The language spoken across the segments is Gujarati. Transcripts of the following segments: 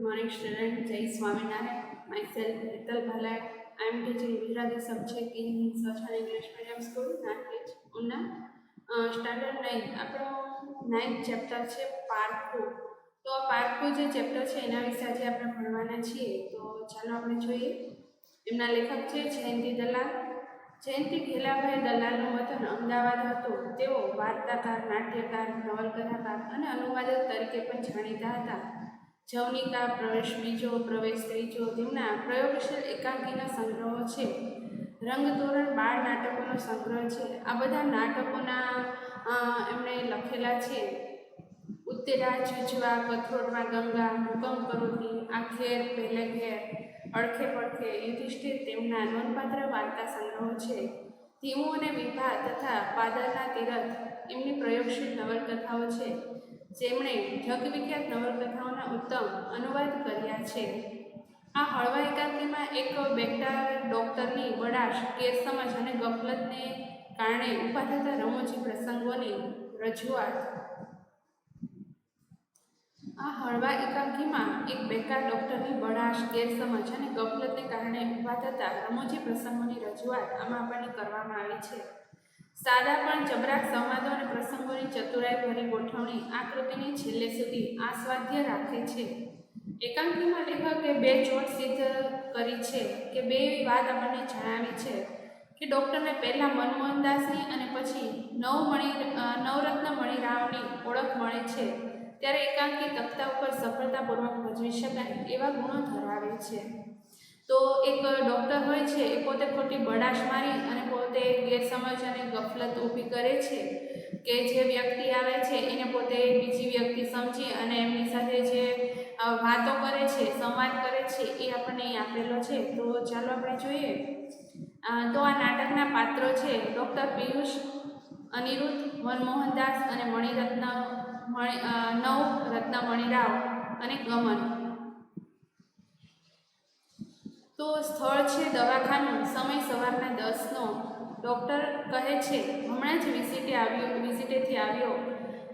morning student. Jai Swaminarayan. Myself Rital Bhalad. I am teaching Gujarati subject in Social English Medium School, Nandwich, Una. Standard 9 આપણો 9th ચેપ્ટર છે પારખું. તો આ પારખું જે ચેપ્ટર છે એના વિશે આજે આપણે ભણવાના છીએ. તો ચાલો આપણે જોઈએ. એમના લેખક છે જયંતિ દલાલ. જયંતિ ઘેલાભાઈ દલાલનું વતન અમદાવાદ હતું. તેઓ વાર્તાકાર, નાટ્યકાર, નવલકથાકાર અને અનુવાદક તરીકે પણ જાણીતા હતા. જવનિકા, પ્રવેશ બીજો, પ્રવેશ ત્રીજો તેમના પ્રયોગશીલ એકાંકીના સંગ્રહો છે. રંગતોરણ બાળ નાટકોનો સંગ્રહ છે. આ બધા નાટકોના એમણે લખેલા છે. ઉત્તેરા, જુજવા, કથરોટમાં ગંગા, હુકમ કરોતી, આખેર, પહેલે ઘેર, અડખે પડખે, યુધિષ્ઠિર તેમના નોંધપાત્ર વાર્તા સંગ્રહો છે. ધીમુ અને વિભા તથા પાદરના તીરથ એમની પ્રયોગશીલ નવલકથાઓ છે. જેમણે જગવિખ્યાત નવલકથાઓના ઉત્તમ અનુવાદ કર્યા છે. આ હળવા એકાંકીમાં એક બેટા ડૉક્ટરની બડાશ, ગેરસમજ અને ગફલતને કારણે ઊભા થતા રમૂજી પ્રસંગોની રજૂઆત. આ હળવા એકાંકીમાં એક બેકાર ડૉક્ટરની બડાશ, ગેરસમજ અને ગફલતને કારણે ઊભા થતા રમૂજી પ્રસંગોની રજૂઆત આમાં આપણને કરવામાં આવી છે. સાદા પણ ચબરાક સંવાદો અને પ્રસંગોની ચતુરાઈભરી ગોઠવણી આ કૃતિને છેલ્લે સુધી આસ્વાદ્ય રાખે છે. એકાંકીમાં લેખકે બે ચોટ સિદ્ધ કરી છે કે બે વાત આપણને જણાવી છે કે ડૉક્ટરને પહેલાં મનમોહનદાસની અને પછી નવરત્ન મણિરાવની ઓળખ મળે છે ત્યારે એકાંકી તખ્તા ઉપર સફળતાપૂર્વક ભજવી શકાય એવા ગુણો ધરાવે છે. તો એક ડૉક્ટર હોય છે એ પોતે ખોટી બડાશ મારી અને પોતે ગેરસમજ અને ગફલત ઊભી કરે છે કે જે વ્યક્તિ આવે છે એને પોતે બીજી વ્યક્તિ સમજી અને એમની સાથે જે વાતો કરે છે, સંવાદ કરે છે એ આપણને અહીં આપેલો છે. તો ચાલો આપણે જોઈએ. તો આ નાટકના પાત્રો છે ડૉક્ટર પિયુષ, અનિરુદ્ધ, મનમોહનદાસ અને નવરત્ન મણિરાવ અને ગમન. તો સ્થળ છે દવાખાનું. સમય સવારના 10નો. ડૉક્ટર કહે છે હમણાં જ વિઝિટેથી આવ્યો.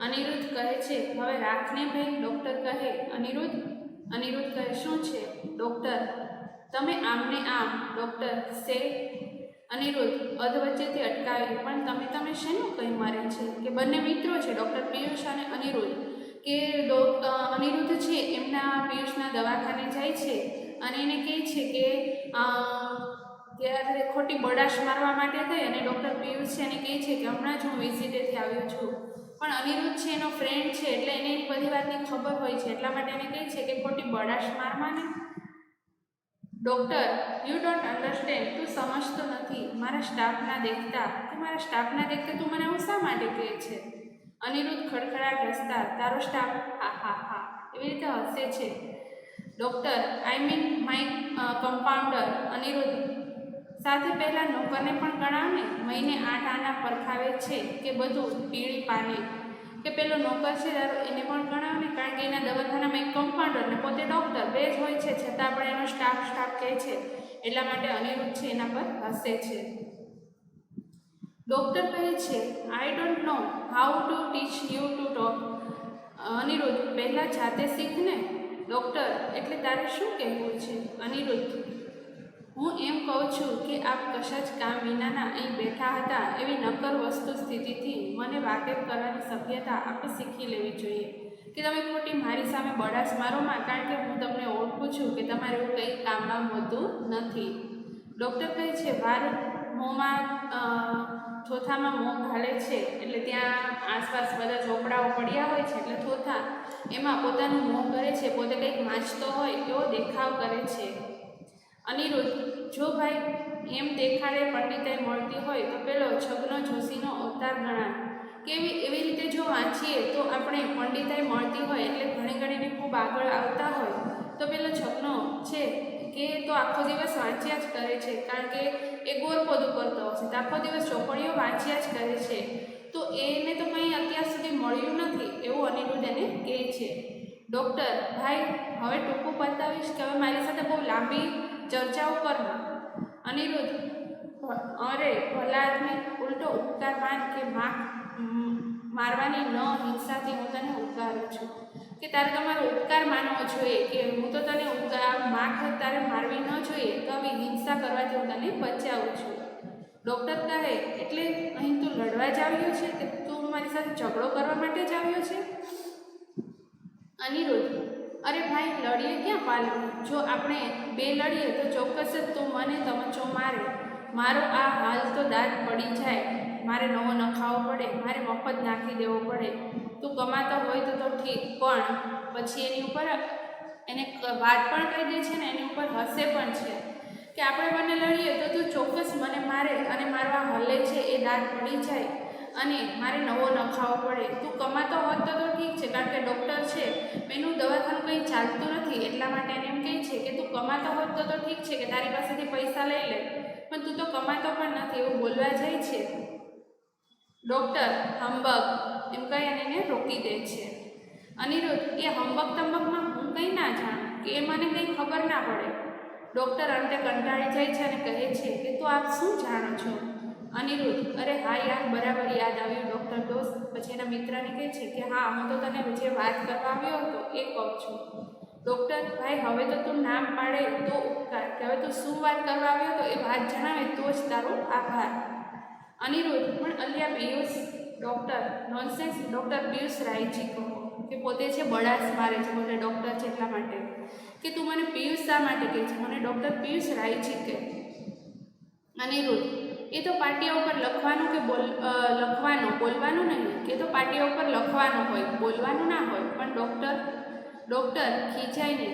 અનિરુદ્ધ કહે છે હવે રાખને ભાઈ. ડૉક્ટર કહે અનિરુદ્ધ કહે શું છે? ડૉક્ટર તમે આમને આમ. ડૉક્ટર સે. અનિરુદ્ધ અધવચ્ચેથી અટકાવી પણ તમે શેનું કંઈ મારે છે કે બંને મિત્રો છે ડૉક્ટર પિયુષ અને અનિરુદ્ધ કે અનિરુદ્ધ છે એમના પિયુષના દવાખાને જાય છે અને એને કહે છે કે ત્યારે ખોટી બડાશ મારવા માટે થઈ અને ડૉક્ટર પિયુષ છે એને કહે છે કે હમણાં જ હું વિઝિટેથી આવ્યો છું. પણ અનિરુદ્ધ છે એનો ફ્રેન્ડ છે એટલે એને એની બધી વાતની ખબર હોય છે એટલા માટે એને કહે છે કે ખોટી બડાશ મારવાને. Doctor you don't understand. તું સમજતો નથી. મારા સ્ટાફના દેખતા તું મને આવું શા માટે કહે છે? અનિરુદ્ધ ખડખડાટ હસતા. તારો સ્ટાફ? હા હા હા એવી રીતે હસે છે. Doctor I mean my compounder. Aniruddh સાથે પહેલાં નોકરને પણ ગણાવને. મહિને 8 આના પરખાવે છે કે બધું પીળી પાને કે પેલો નોકર છે તારો એને પણ ગણાવને કારણ કે એના દવાખાનામાં એક કમ્પાઉન્ડર ને પોતે ડૉક્ટર બે જ હોય છે છતાં પણ એનો સ્ટાફ કહે છે એટલા માટે અનિરુદ્ધ છે એના પર હસે છે. ડૉક્ટર કહે છે I don't know how to teach you to talk. Aniruddh પહેલાં જાતે શીખને. ડૉક્ટર એટલે તારે શું કહેવું છે? અનિરુદ્ધ હું એમ કહું છું કે આપ કશા જ કામ વિનાના અહીં બેઠા હતા એવી નક્કર વસ્તુ સ્થિતિથી મને વાકેફ કરવાની સભ્યતા આપણે શીખી લેવી જોઈએ કે તમે ખોટી મારી સામે બડાશ મારોમાં કારણ કે હું તમને ઓળખું છું કે તમારે એવું કંઈ કામમાં હોતું નથી. ડૉક્ટર કહે છે વાર મોંમાં થોથામાં મોં ઘાલે છે એટલે ત્યાં આસપાસ બધા ચોપડાઓ પડ્યા હોય છે એટલે થોથા એમાં પોતાનું મોં કરે છે, પોતે કંઈક વાંચતો હોય એવો દેખાવ કરે છે. અનિરુદ્ધ જો ભાઈ એમ દેખાડે પંડિતાઈ મળતી હોય તો પેલો છગનો જોશીનો અવતાર ગણાય કે એવી રીતે જો વાંચીએ તો આપણે પંડિતાઈ મળતી હોય એટલે ઘણીને ખૂબ આગળ આવતા હોય તો પેલો છગનો છે કે તો આખો દિવસ વાંચ્યા જ કરે છે કારણ કે એ ગોરપોદું કરતો હશે તો આખો દિવસ ચોપડીઓ વાંચ્યા જ કરે છે તો એને તો કંઈ અત્યાર સુધી મળ્યું નથી એવું અનિરુદ્ધ એને કહે છે. ડૉક્ટર ભાઈ હવે ટૂંકું બતાવીશ કે હવે મારી સાથે બહુ લાંબી ચર્ચાઓ કરમાં. અનિરુદ્ધ અરે ભલા આદમી ઉલટો ઉપકાર માન કે મારવાની ન હિંસાથી હું તને ઉગારું છું. કે તારે તમારો ઉપકાર માનવો જોઈએ, કે હું તો તને માખ તારે મારવી ન જોઈએ, તો આવી હિંસા કરવાથી હું તને બચાવું છું. ડૉક્ટર કહે એટલે અહીં તું લડવા જ આવ્યો છે, કે તું મારી સાથે ઝઘડો કરવા માટે જ આવ્યો છે? અનિરુદ્ધ: અરે ભાઈ, લડીએ ક્યાં પાલું? જો આપણે બે લડીએ તો ચોક્કસ જ તું મને તમચો મારે, મારો આ હાલ તો દાંત પડી જાય, મારે નવો નખાવો પડે, મારે મફત નાખી દેવો પડે. તું કમાતો હોય તો ઠીક, પણ પછી એની ઉપર એને વાત પણ કહી દે છે ને એની ઉપર હસે પણ છે કે આપણે બંને લડીએ તો તું ચોક્કસ મને મારે અને મારો આ હલે છે એ દાંત પડી જાય અને મારે નવો નખાવો પડે. તું કમાતો હોત તો ઠીક છે, કારણ કે ડૉક્ટર છે, એનું દવાખાનું કંઈ ચાલતું નથી, એટલા માટે એને એમ કહે છે કે તું કમાતો હોત તો ઠીક છે, કે તારી પાસેથી પૈસા લઈ લે, પણ તું તો કમાતો પણ નથી એવું બોલવા જાય છે. ડૉક્ટર: હંબગ, એમ કહી અને એને રોકી દે છે. અનિરુદ્ધ: એ હંબગ તંબગમાં હું કંઈ ના જાણું, કે એ મને કંઈ ખબર ના પડે. ડૉક્ટર અંતે કંટાળી જાય છે અને કહે છે કે તો આપ શું જાણો છો? અનિરુદ્ધ: અરે હા યાર, બરાબર યાદ આવ્યું ડૉક્ટર દોસ્ત. પછી એના મિત્રને કહે છે કે હા, હું તો તને જે વાત કરવા આવ્યો હતો એ કહું છું. ડૉક્ટર: ભાઈ, હવે તો તું નામ પાડે તો ઉપકાર, કે હવે તું શું વાત કરવા આવ્યો હતો એ વાત જણાવે તો જ તારો આભાર. અનિરુદ્ધ: પણ અલ્યા Piyush. Doctor: nonsense, doctor Piyush Raiji કહો, કે પોતે છે બળાસ મારે છે, પોતે ડૉક્ટર છે એટલા માટે, કે તું મને પિયુષ શા માટે કહે છે? મને ડૉક્ટર પિયુષ રાયજી કહે. અનિરુદ્ધ: એ તો પાટિયા ઉપર લખવાનું કે લખવાનું, બોલવાનું નહીં, કે તો પાટિયા ઉપર લખવાનું હોય, બોલવાનું ના હોય. પણ ડૉક્ટર ખીજાઈને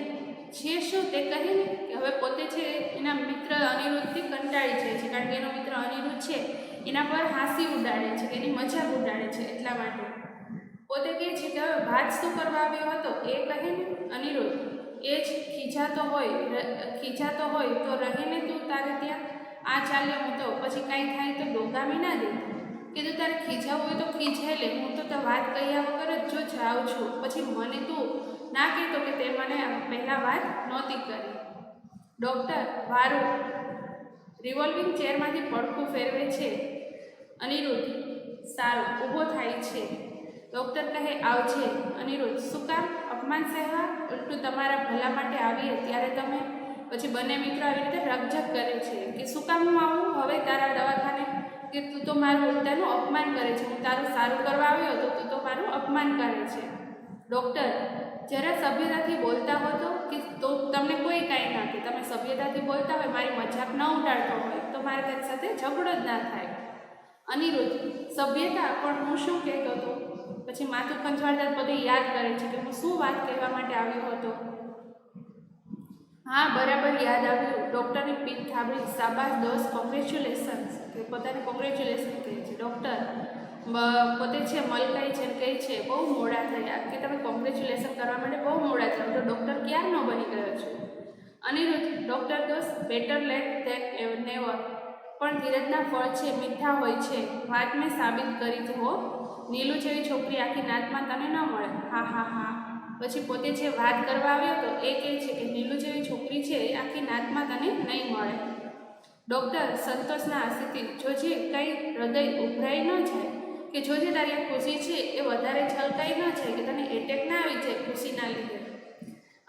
છે શું તે કહે ને, કે હવે પોતે છે એના મિત્ર અનિરુદ્ધથી કંટાળી જાય છે, કારણ કે એનો મિત્ર અનિરુદ્ધ છે એના પર હાંસી ઉડાડે છે, કે એની મજાક ઉડાડે છે, એટલા માટે પોતે કહે છે કે હવે વાત શું કરવા આવ્યો હતો એ કહે ને. અનિરુદ્ધ: એ જ ખીજાતો હોય તો રહીને તું તારે ત્યાં આ ચાલ્યો, હું તો પછી કાંઈ થાય તો ડોકામી ના દે, કે તું તારે ખીજાવું હોય તો ખીજાઈ લે, હું તો વાત કહ્યા વગર જ જો જાઉં છું, પછી મને તું ના કહેતો કે તે મને પહેલાં વાત નહોતી કરી. ડૉક્ટર વારું રિવોલ્વિંગ ચેરમાંથી પડખું ફેરવે છે. અનિરુદ્ધ: સારું, ઊભો થાય છે. ડૉક્ટર કહે આવજે. અનિરુદ્ધ: શું કામ અપમાન સહેવા? ઉલટું તમારા ભલા માટે આવીએ ત્યારે તમે. પછી બંને મિત્રો આવી રીતે રકઝક કરે છે કે શું કામ હું આવું હવે તારા દવાખાને, કે તું તો મારું ઉલટાનું અપમાન કરે છે, હું તારું સારું કરવા આવ્યો તો તું તો મારું અપમાન કરે છે. ડૉક્ટર: જરા સભ્યતાથી બોલતા હો તો તમને કોઈ કાંઈ ના કે, તમે સભ્યતાથી બોલતા હોય, મારી મજાક ન ઉડાડતો હોય તો મારે તારી સાથે ઝઘડો જ ના થાય. અનિરુદ્ધ: સભ્યતા? પણ હું શું કહેતો હતો? પછી માથું ખંજવાળતા બધે યાદ કરે છે કે હું શું વાત કહેવા માટે આવ્યો હતો. હા, બરાબર યાદ આવ્યું. ડૉક્ટરની પીઠ થાબડી. શાબાશ દોસ્ત, કોંગ્રેચ્યુલેશન્સ, કે પોતાને કોંગ્રેચ્યુલેશન કહે છે. ડૉક્ટર પોતે છે મલકાઈ છે, કહે છે બહુ મોડા થયા, કે તમે કોંગ્રેચ્યુલેશન કરવા માટે બહુ મોડા થયા, તો ડૉક્ટર ક્યારનો બની ગયો છું. અનિરુદ્ધ: ડૉક્ટર દોસ્ત, બેટર લેટ ધેન નેવર. પણ ધીરજના ફળ છે મીઠા હોય છે, વાત મેં સાબિત કરી જ હો. નીલુ જેવી છોકરી આખી નાતમાં તને ન મળે. હા હા હા. પછી પોતે જે વાત કરવા આવ્યો હતો એ કહે છે કે નીલુ જેવી છોકરી છે એ આખી નાતમાં તને નહીં મળે. ડૉક્ટર સંતોષના હાસ્યથી: જોજે કંઈ હૃદય ઉભરાઈ ન જાય, કે જોજે તારી આ ખુશી છે એ વધારે છલકાઈ ન જાય, કે તને એટેક ના આવી જાય ખુશીના લીધે.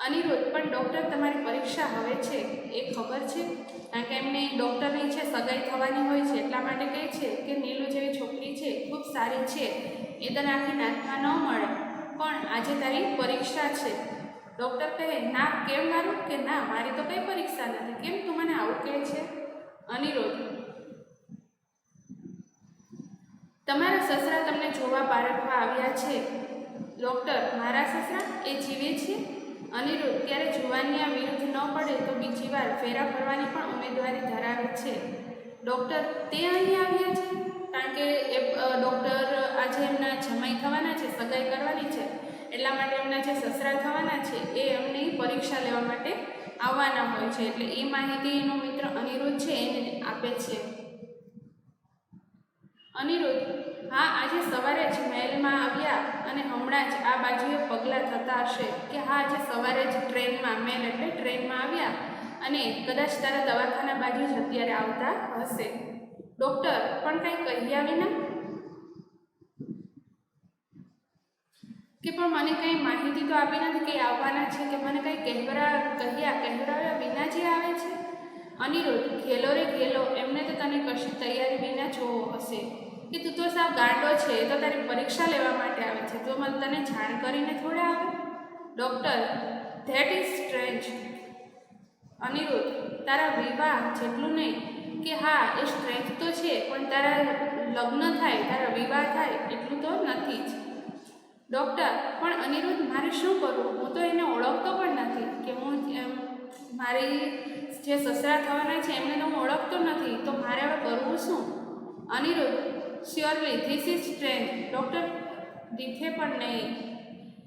અનિરુદ્ધ: પણ ડૉક્ટર તમારી પરીક્ષા હવે છે એ ખબર છે? કારણ કે એમને ડૉક્ટરની છે સગાઈ થવાની હોય છે, એટલા માટે કહે છે કે નીલુ જેવી છોકરી છે ખૂબ સારી છે, એ તને આખી નાતમાં ન મળે, પણ આજે તારી પરીક્ષા છે. ડૉક્ટર કહે ના, કેમ મારું? કે ના, મારી તો કંઈ પરીક્ષા નથી, કેમ તું મને આવું કહે છે? અનિરુદ્ધ: તમારા સસરા તમને જોવા પારખવા આવ્યા છે. ડૉક્ટર: મારા સસરા? એ જીવે છે? અનિરુદ્ધ: ત્યારે જુવાનિયા વિરુદ્ધ ન પડે તો બીજી વાર ફેરા ફરવાની પણ ઉમેદવારી ધરાવે છે. ડૉક્ટર: તે અહીં આવ્યા છે? કારણ કે એ ડૉક્ટર આજે એમના જમાઈ થવાના છે, સગાઈ કરવાની છે, એટલા માટે એમના જે સસરા થવાના છે એ એમની પરીક્ષા લેવા માટે આવવાના હોય છે, એટલે એ માહિતી એનો મિત્ર અનિરુદ્ધ છે એને આપે છે. અનિરુદ્ધ: હા, આજે સવારે જ મહેલમાં આવ્યા અને હમણાં જ આ બાજુએ પગલાં થતા હશે. કે હા, આજે સવારે જ ટ્રેનમાં, મેલ એટલે ટ્રેનમાં આવ્યા અને કદાચ તારા દવાખાના બાજુ જ અત્યારે આવતા હશે. ડૉક્ટર: પણ કંઈ કહ્યા વિના? કે પણ મને કંઈ માહિતી તો આપી નથી કે આવવાના છે, કે મને કંઈ કહેવડાવ્યા વિના જે આવે છે. અનિરુદ્ધ, ઘેલો રે ઘેલો, એમને તો તને કશી તૈયારી વિના જોવો હશે કે તું તો સાવ ગાંડો છે, એ તો તારી પરીક્ષા લેવા માટે આવે છે, તો મને તને જાણ કરીને થોડા આવે. Doctor, that is strange. Aniruddh, તારા વિવાહ જેટલું નહીં, કે હા એ સ્ટ્રેન્જ તો છે, પણ તારા લગ્ન થાય, તારા વિવાહ થાય એટલું તો નથી જ. ડૉક્ટર, પણ અનિરુદ્ધ, મારે શું કરવું? હું તો એને ઓળખતો પણ નથી, કે હું મારી જે સસરા થવાના છે એમને તો હું ઓળખતો નથી, તો મારે હવે કરવું શું? Aniruddha, surely this is strange. Doctor, દીઠે પણ નહીં.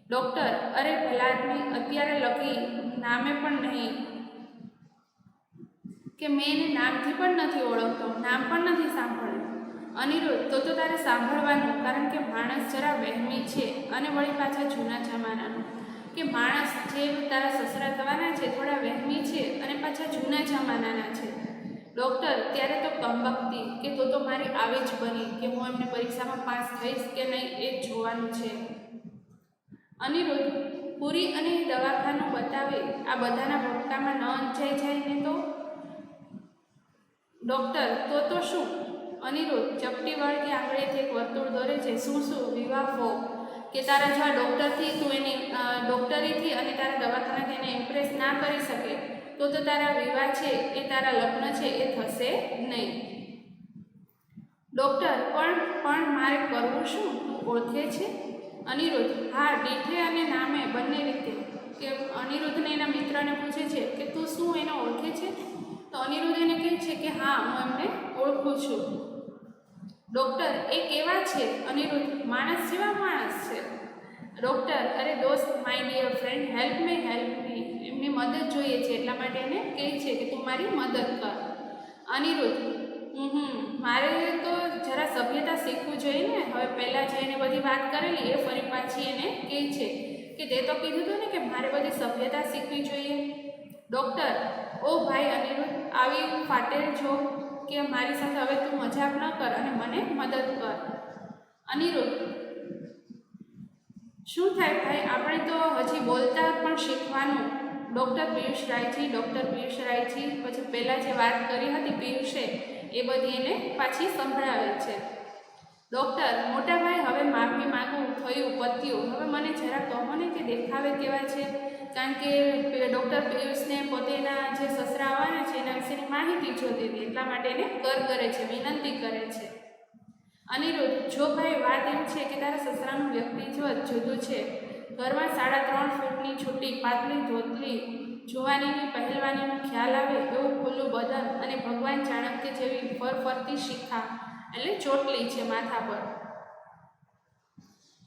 ડૉક્ટર, અરે ભલા આદમી, અત્યારે લગી નામે પણ નહીં, કે મેં એને નામથી પણ નથી ઓળખતો, નામ પણ નથી સાંભળ્યું. અનિરુદ્ધ, તો તારે સાંભળવાનું, કારણ કે માણસ જરા વહેમી છે, અને વળી પાછા જૂના જમાનાનો, કે માણસ જે તારા સસરા થવાના છે થોડા વહેમી છે, અને પાછા જૂના જમાનાના છે. ડૉક્ટર, ત્યારે તો કમબખતી, કે તો મારી આવી જ બની, કે હું એમને પરીક્ષામાં પાસ થઈશ કે નહીં એ જ જોવાનું છે. અનિરુદ્ધ, પૂરી અને દવાખાનું બતાવે, આ બધાના ભપકામાં ન અંજાઈ જાય ને તો? ડૉક્ટર, તો શું? અનિરુદ્ધ ચપટી વળતી આંગળીથી એક વર્તુળ દોરે છે. શું વિવાહ હો, કે તારા જેવા ડૉક્ટરથી તું એની ડૉક્ટરીથી અને તારા દવાખાનાથી એને ઇમ્પ્રેસ ના કરી શકે, તો તારા વિવાહ છે એ તારા લગ્ન છે એ થશે નહીં. ડૉક્ટર, પણ મારે કરવું શું? તું ઓળખે છે? અનિરુદ્ધ, હા, દીઠે અને નામે બંને રીતે. કે અનિરુદ્ધને એના મિત્રને પૂછે છે કે તું શું એને ઓળખે છે? તો અનિરુદ્ધ એને કહે છે કે હા, હું એમને ઓળખું છું. ડૉક્ટર, એ કેવા છે? અનિરુદ્ધ, માણસ જેવા માણસ છે. ડૉક્ટર, અરે દોસ્ત, my dear friend, help me, એમની મદદ જોઈએ છે, એટલા માટે એને કહે છે કે તું મારી મદદ કર. અનિરુદ્ધ, મારે તો જરા સભ્યતા શીખવું જોઈએ ને. હવે પહેલાં જે એને બધી વાત કરેલી એ ફરી પાછી એને કહે છે કે તે તો કીધું હતું ને કે મારે બધી સભ્યતા શીખવી જોઈએ. ડૉક્ટર, ઓ ભાઈ અનિરુદ્ધ, આવી ફાટેલ છો કે મારી સાથે હવે તું મજાક ન કર અને મને મદદ કર. અનિરુદ્ધ, શું થાય ભાઈ, આપણે તો હજી બોલતા પણ શીખવાનું. ડૉક્ટર પિયુષ રાયજી, પછી પહેલાં જે વાત કરી હતી પિયુષે એ બધી એને પાછી સંભળાવે છે. ડૉક્ટર, મોટા ભાઈ, હવે માફી માગું, થયું, પત્યું, હવે મને જરા કહો ને કે દેખાવે કેવા છે? કારણ કે ડૉક્ટર પિયુષને પોતેના જે સસરા આવવાના છે એના વિશેની માહિતી જોતી હતી, એટલા માટે એને કરે છે, વિનંતી કરે છે. અનિરુદ્ધ, જો ભાઈ વાત એમ છે કે તારા સસરાનું વ્યક્તિત્વ જુદું છે. ઘરમાં 3.5 ફૂટની છૂટી પાતળી ધોતલી, જુવાનીની પહેલવાનીનો ખ્યાલ આવે એવું ખુલ્લું બદન, અને ભગવાન ચાણક્ય જેવી ફરફરતી શિખા એટલે ચોટલી છે માથા પર.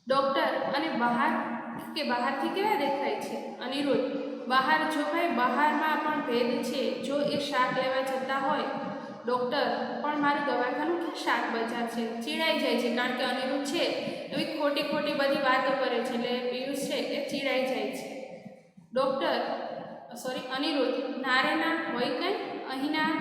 ડૉક્ટર, અને બહારથી કેવા દેખાય છે? અનિરુદ્ધ, બહાર, જો ભાઈ બહારમાં પણ ભેદ છે. જો એ શાક લેવા જતા હોય. ડૉક્ટર, પણ મારું દવાખાનું કે શાક બજાર છે? ચીડાઈ જાય છે, કારણ કે અનિરુદ્ધ છે એવી ખોટી બધી વાતો કરે છે, એટલે પિયુષ છે એ ચીડાઈ જાય છે. ડૉક્ટર, અનિરુદ્ધ, નારે ના હોય કંઈ, અહીંના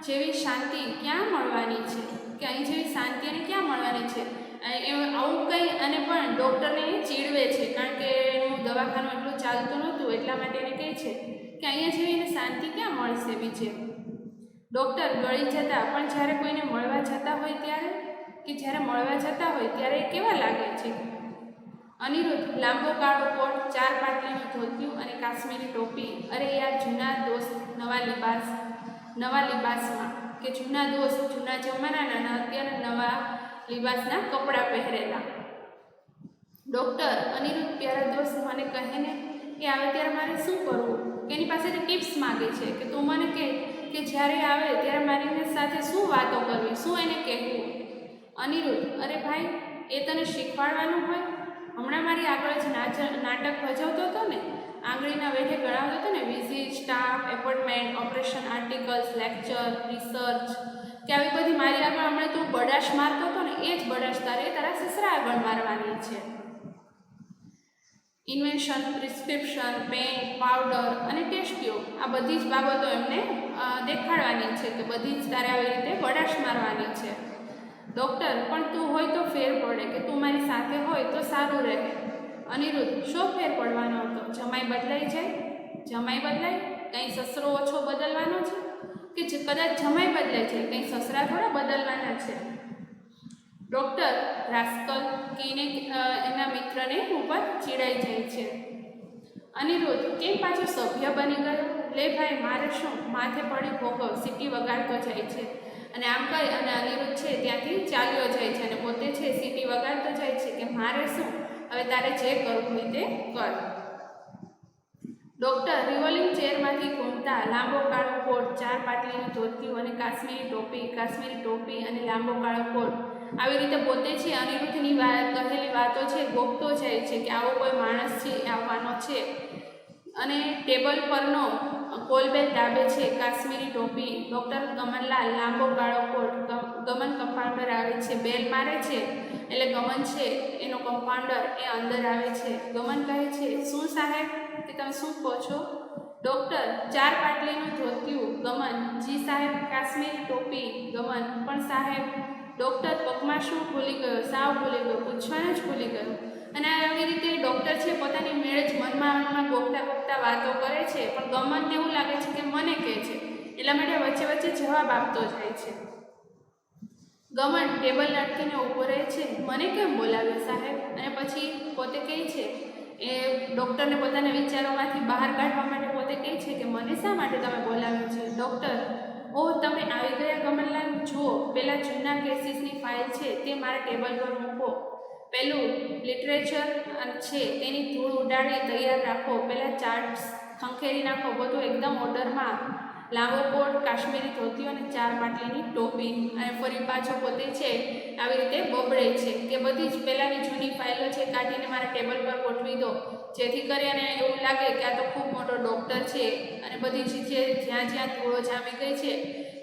જેવી શાંતિ ક્યાં મળવાની છે? કે અહીં જેવી શાંતિ એને ક્યાં મળવાની છે? આવું કંઈ, અને પણ ડૉક્ટરને ચીડવે છે, કારણ કે એનું દવાખાનું એટલું ચાલતું નહોતું, એટલા માટે એને કહે છે કે અહીંયા જેવી એને શાંતિ ક્યાં મળશે બીજે. ડૉક્ટર, ગળી જતા, પણ જ્યારે કોઈને મળવા જતા હોય ત્યારે, કે જ્યારે મળવા જતા હોય ત્યારે એ કેવા લાગે છે? અનિરુદ્ધ, લાંબો કાળો કોટ, 4 પાટલીનું ધોતિયું અને કાશ્મીરી ટોપી. અરે યાર, જૂના દોસ્ત નવા લિબાસમાં, કે જૂના દોસ્ત જૂના જમાનાના અને અત્યારે નવા લિબાસના કપડાં પહેરેલા. ડૉક્ટર, અનિરુદ્ધ, પ્યારા દોસ્ત, મને કહે ને કે આવે ત્યારે મારે શું કરવું? કે એની પાસેથી ટિપ્સ માગે છે કે તું મને કહે કે જ્યારે આવે ત્યારે મારી સાથે શું વાતો કરવી, શું એને કહેવું. અનિરુદ્ધ, અરે ભાઈ, એ તને શીખવાડવાનું હોય? હમણાં મારી આગળ જ નાટક ભજવતો હતો ને, આંગળીના વેઠે ગણાવતો હતો ને, visit, staff, appointment, operation, articles, lecture, research, કે આવી બધી મારી આગળ હમણાં તું બડાશ મારતો હતો ને, એ જ બડાશ તારા સસરા આગળ મારવાની છે. ઇન્વેન્શન, પ્રિસ્ક્રિપ્શન, પેન, પાવડર અને ટેસ્ટ ટ્યુબ, આ બધી જ બાબતો એમને દેખાડવાની છે, કે બધી જ તારે આવી રીતે બડાશ મારવાની છે. ડૉક્ટર, પણ તું હોય તો ફેર પડે, કે તું મારી સાથે હોય તો સારું રહે. અનિરુદ્ધ, શો ફેર પડવાનો હતો? જમાઈ બદલાઈ જાય? જમાઈ બદલાય? કંઈ સસરો ઓછો બદલવાનો છે કે કદાચ જમાઈ બદલાય છે, કંઈ સસરા થોડા બદલવાના છે? ડૉક્ટર રાસ્કલ કહીને એના મિત્રને ઉપર ચીડાઈ જાય છે. અનિરુદ્ધ, કેમ પાછો સભ્ય બની ગયો? લે ભાઈ, મારે શું, માથે પડી ભોગવ, સીટી વગાડતો જાય છે. અને આમ કહી અને અનિરુદ્ધ છે ત્યાંથી ચાલ્યો જાય છે અને પોતે છે સીટી વગાડતો જાય છે કે મારે શું, હવે તારે જે કરવું હોય તે કર. ડૉક્ટર રિવોલ્વિંગ ચેરમાંથી ઘૂમતા લાંબો કાળો કોટ, 4 પાટલીનું ધોતિયું અને કાશ્મીરી ટોપી અને લાંબો કાળો કોટ, આવી રીતે પોતે છે અનિરુદ્ધની કહેલી વાતો છે ગોખતો જાય છે કે આવો કોઈ માણસ છે આવવાનો છે. અને ટેબલ પરનો કોલબેલ દાબે છે કાશ્મીરી ટોપી. ડૉક્ટર ગમનલાલ લાંબો કાળો કોટ. ગમન કમ્પાઉન્ડર આવે છે, બેલ મારે છે એટલે ગમન છે એનો કમ્પાઉન્ડર એ અંદર આવે છે. ગમન કહે છે, શું સાહેબ, કે તમે શું કહો છો? ડૉક્ટર, 4 પાટલીનું ધોતિયું. ગમન, જી સાહેબ. કાશ્મીરી ટોપી. ગમન, પણ સાહેબ. ડૉક્ટર, પગમાં શું ભૂલી ગયો? સાવ ભૂલી ગયો, પૂછવાનું જ ભૂલી ગયો. અને આવી રીતે ડૉક્ટર છે પોતાની મેળે જ મનમાં ગોખતા વાતો કરે છે, પણ ગમનને એવું લાગે છે કે મને કહે છે, એટલા માટે વચ્ચે વચ્ચે જવાબ આપતો જાય છે. ગમન ટેબલ લટકીને ઊભો રહે છે, મને કેમ બોલાવ્યો સાહેબ? અને પછી પોતે કહે છે, એ ડૉક્ટરને પોતાના વિચારોમાંથી બહાર કાઢવા માટે પોતે કહે છે કે મને શા માટે તમે બોલાવ્યો છે? ડૉક્ટર, ઓહ, તમે આવી ગયા ગમનલાલ. જુઓ, પેલા જૂના કેસીસની ફાઇલ છે તે મારા ટેબલ પર મૂકો. પેલું લિટરેચર છે તેની ધૂળ ઉડાડી તૈયાર રાખો. પહેલાં ચાર્ટ્સ ખંખેરી નાખો. બધું એકદમ ઓર્ડરમાં. લાંબો કોટ, કાશ્મીરી ધોતિયું અને 4 પાટલીની ટોપી. અને ફરી પાછો પોતે છે આવી રીતે બબડે છે કે બધી જ પહેલાંની જૂની ફાઇલો છે કાઢીને મારા ટેબલ પર ગોઠવી દો, જેથી કરીને એવું લાગે કે આ તો ખૂબ મોટો ડૉક્ટર છે. અને બધી જ જે જ્યાં ધૂળો જામી ગઈ છે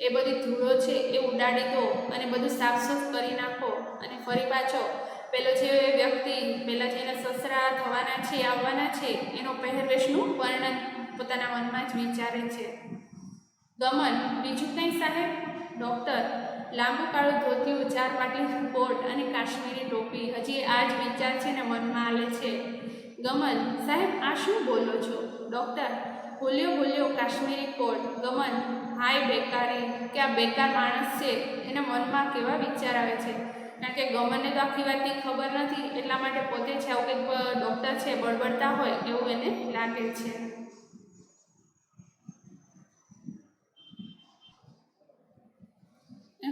એ બધી ધૂળો છે એ ઉડાડી દો અને બધું સાફ કરી નાખો. અને ફરી પાછો પેલો જે વ્યક્તિ પહેલાં જેના સસરા થવાના છે આવવાના છે એનો પહેરવેશનું વર્ણન પોતાના મનમાં જ વિચારે છે. ગમન, બીજું કંઈ સાહેબ? ડૉક્ટર, લાંબુ કાળું ધોતિયું, 4 પાટલીનું કોટ અને કાશ્મીરી ટોપી. હજી આ જ વિચાર છે ને મનમાં આલે છે. ગમન, સાહેબ આ શું બોલો છો? ડૉક્ટર, ભૂલ્યો કાશ્મીરી કોટ. ગમન, હાય બેકારી, કે આ બેકાર માણસ છે એના મનમાં કેવા વિચાર આવે છે. કારણ કે ગમનને તો આખી વાતની ખબર નથી, એટલા માટે પોતે છે આવું કંઈક ડૉક્ટર છે બળબડતા હોય એવું એને લાગે છે.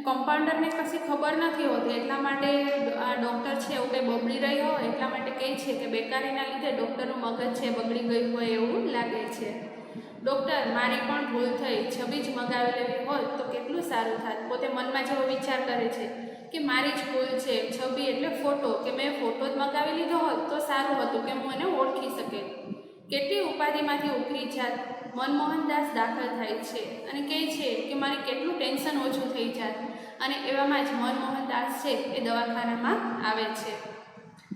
કમ્પાઉન્ડરને કશી ખબર નથી હોતી, એટલા માટે આ ડૉક્ટર છે એવું કંઈ બબડી રહી હોય એટલા માટે કહે છે કે બેકારીના લીધે ડૉક્ટરનું મગજ છે બગડી ગયું હોય એવું લાગે છે. ડૉક્ટર, મારી પણ ભૂલ થઈ, છબી જ મગાવી લેવી હોત તો કેટલું સારું થાત. પોતે મનમાં જેવો વિચાર કરે છે કે મારી જ ભૂલ છે. છબી એટલે ફોટો, કે મેં ફોટો જ મગાવી લીધો હોત તો સારું હતું કે હું એને ઓળખી શકે. કેટલી ઉપાધિમાંથી ઉતરી જાત. મનમોહનદાસ દાખલ થાય છે અને કહે છે કે મારે કેટલું ટેન્શન ઓછું થઈ જાત. અને એવામાં જ મનમોહનદાસ છે એ દવાખાનામાં આવે છે.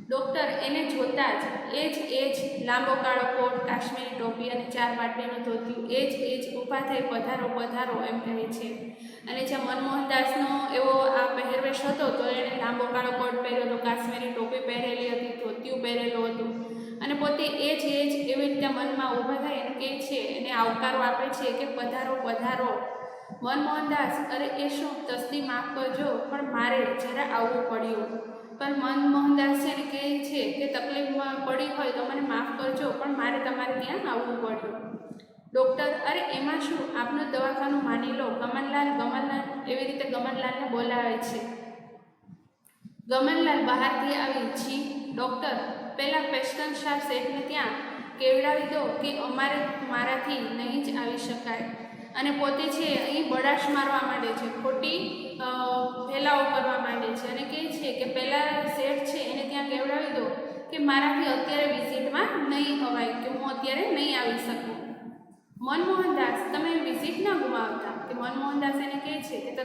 ડૉક્ટર એને જોતાં જ એ જ લાંબો કાળો કોટ, કાશ્મીરી ટોપી અને 4 પાટલીનું ધોતિયું, એ જ ઊભા થઈ પધારો એમ કહે છે. અને જે મનમોહનદાસનો એવો આ પહેરવેશ હતો તો એણે લાંબો કાળો કોટ પહેર્યો હતો, કાશ્મીરી ટોપી પહેરેલી હતી, ધોતિયું પહેરેલું હતું. અને પોતે એ જ એવી રીતે મનમાં ઊભા થાય અને કહે છે, એને આવકારો આપે છે કે પધારો. મનમોહનદાસ, અરે એ શું, તસ્દી માફ કરજો પણ મારે જરા આવવું પડ્યું. પણ મનમોહનદાસ છે ને કહે છે કે તકલીફમાં પડી હોય તો મને માફ કરજો પણ મારે તમારે ત્યાં આવવું પડ્યું. ડૉક્ટર, અરે એમાં શું, આપનું દવાખાનું માની લો. ગમનલાલ એવી રીતે ગમનલાલને બોલાવે છે. ગમનલાલ બહારથી આવી, જી ડૉક્ટર, પહેલાં પેસ્ટન શાહ શેઠને ત્યાં કેવડાવી દો કે મારાથી નહીં જ આવી શકાય. અને પોતે છે અહીં બડાશ મારવા માંડે છે, ખોટી ફેલાવો કરવા માંડે છે અને કહે છે કે પહેલાં શેઠ છે એને ત્યાં કેવડાવી દો કે મારાથી અત્યારે વિઝિટમાં નહીં અવાય, કે હું અત્યારે નહીં આવી શકું. મનમોહનદાસ, તમે વિઝિટ ના ગુમાવતા. કે મનમોહનદાસ એને કહે છે કે તો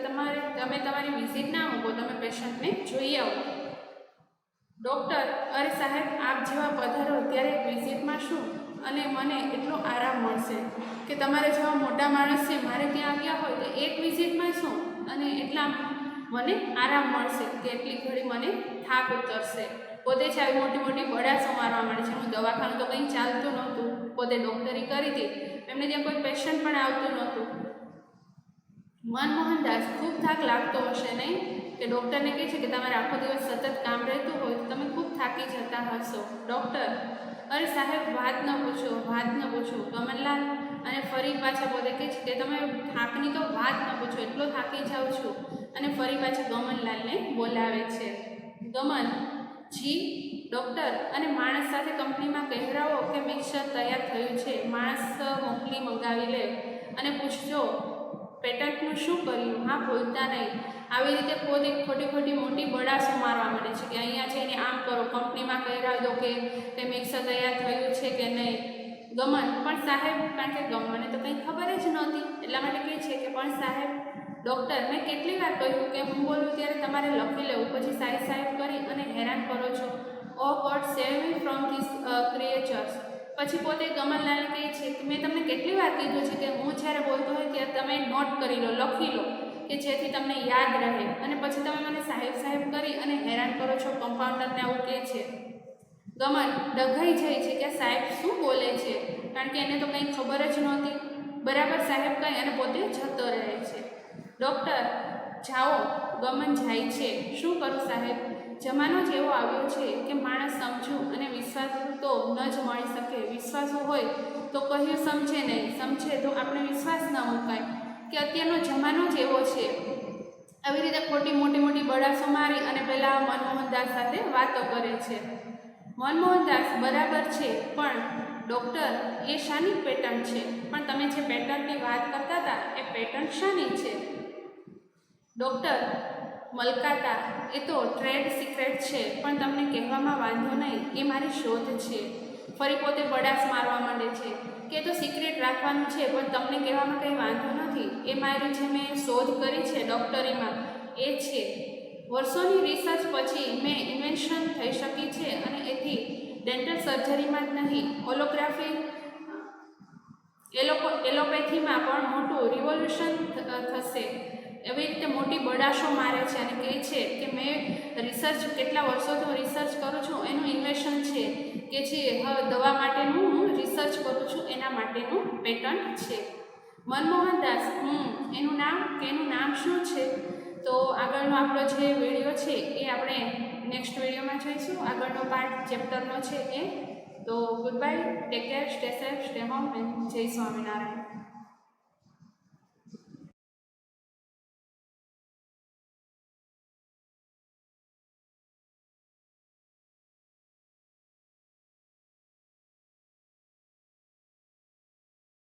તમે તમારી વિઝિટ ના મૂકો, તમે પેશન્ટને જોઈ આવો. ડૉક્ટર, અરે સાહેબ, આપ જેવા પધારો ત્યારે વિઝિટમાં શું, અને મને એટલો આરામ મળશે કે તમારે જેવા મોટા માણસ છે મારે ત્યાં આવ્યા હોય તો એક વિઝિટમાં શું, અને એટલા મને આરામ મળશે કે એટલી ઘડી મને થાક ઉતરશે. પોતે જ આવી મોટી મોટી બડાસો મારવા માંડે છે. હું દવાખાનું તો કંઈ ચાલતું નહોતું, પોતે ડૉક્ટરી કરી હતી, એમને ત્યાં કોઈ પેશન્ટ પણ આવતું નહોતું. મનમોહનદાસ ખૂબ થાક લાગતો હશે નહીં, કે ડૉક્ટરને કહે છે કે તમારે આખો દિવસ સતત કામ રહેતું હોય તો તમે ખૂબ થાકી જતા હશો. ડૉક્ટર: અરે સાહેબ, વાત ન પૂછો, વાત ન પૂછો. કમલલાલ અને ફરી પાછા પોતે કહે છે કે તમે થાકની તો વાત ન પૂછો, એટલો થાકી જાઉં છું. અને ફરી પાછા ગમનલાલને બોલાવે છે. ગમન: જી ડૉક્ટર, અને માણસ સાથે કંપનીમાં કહેવડાવો કે મિક્સર તૈયાર થયું છે. માણસ મોકલી મંગાવી લે અને પૂછજો પેટન્ટનું શું કર્યું. હા, ભૂલતા નહીં. આવી રીતે પોતે ખોટી ખોટી મોટી બડાસો મારવા માંડે છે કે અહીંયા જઈને આમ કરો, કંપનીમાં કહેવડાવી દો કે મિક્સર તૈયાર થયું છે કે નહીં. ગમન: પણ સાહેબ, કારણ કે ગમને તો કંઈ ખબર જ નહોતી, એટલા માટે કહે છે કે પણ સાહેબ. ડૉક્ટર: મેં કેટલી વાર કહ્યું કે હું બોલું ત્યારે તમારે લખી લેવું, પછી સાહેબ સાહેબ કરી અને હેરાન કરો છો. O God, save me from this creatures. પછી પોતે ગમનલાલને કહે છે કે મેં તમને કેટલી વાર કીધું છે કે હું જ્યારે બોલતો હોય ત્યારે તમે નોટ કરી લો, લખી લો, કે જેથી તમને યાદ રહે, અને પછી તમે મને સાહેબ સાહેબ કરી અને હેરાન કરો છો. કમ્પાઉન્ડરને આવું કહે છે. ગમન ડઘાઈ જાય છે કે સાહેબ શું બોલે છે, કારણ કે એને તો કંઈ ખબર જ નહોતી. બરાબર સાહેબ કહી અને પોતે જતો રહે છે. ડૉક્ટર: જાઓ. ગમન જાય છે. શું કરું સાહેબ? જમાનો જ એવો આવ્યો છે કે માણસ સમજુ અને વિશ્વાસુ તો ન જ મળી શકે. વિશ્વાસુ હોય તો કહ્યું સમજે નહીં, સમજે તો આપણે વિશ્વાસ ન મુકાય, કે અત્યારનો જમાનો જ એવો છે. આવી રીતે ખોટી મોટી મોટી બડાસો મારી અને પહેલાં મનમોહનદાસ સાથે વાતો કરે છે. મનમોહનદાસ: બરાબર છે, પણ ડૉક્ટર એ શાની પેટન્ટ છે? પણ તમે જે પેટન્ટની વાત કરતા હતા એ પેટન્ટ શાની છે? ડૉક્ટર: મલકાતા, એ તો ટ્રેડ સિક્રેટ છે, પણ તમને કહેવામાં વાંધો નહીં, એ મારી શોધ છે. ફરી પોતે બડાસ મારવા માંડે છે કે તો સિક્રેટ રાખવાનું છે, પણ તમને કહેવામાં કંઈ વાંધો નથી. એ મારી જે મેં શોધ કરી છે ડૉક્ટરીમાં એ છે. વર્ષોની રિસર્ચ પછી મેં ઇન્વેન્શન થઈ શકી છે, અને એથી ડેન્ટલ સર્જરીમાં જ નહીં, એલોપેથીમાં પણ મોટું રિવોલ્યુશન થશે. એવી રીતે મોટી બડાશો મારે છે અને કહે છે કે મેં રિસર્ચ કેટલા વર્ષોથી હું રિસર્ચ કરું છું, એનું ઇન્વેન્શન છે, કે જે દવા માટેનું હું રિસર્ચ કરું છું એના માટેનું પેટન્ટ છે. મનમોહનદાસ: એનું નામ શું છે? તો આગળનો આપણો જે વિડીયો છે એ આપણે નેક્સ્ટ વિડીયોમાં જોઈશું. આગળનો પાર્ટ ચેપ્ટરનો છે એ. તો good bye, take care, stay safe, stay home, and જય સ્વામિનારાયણ.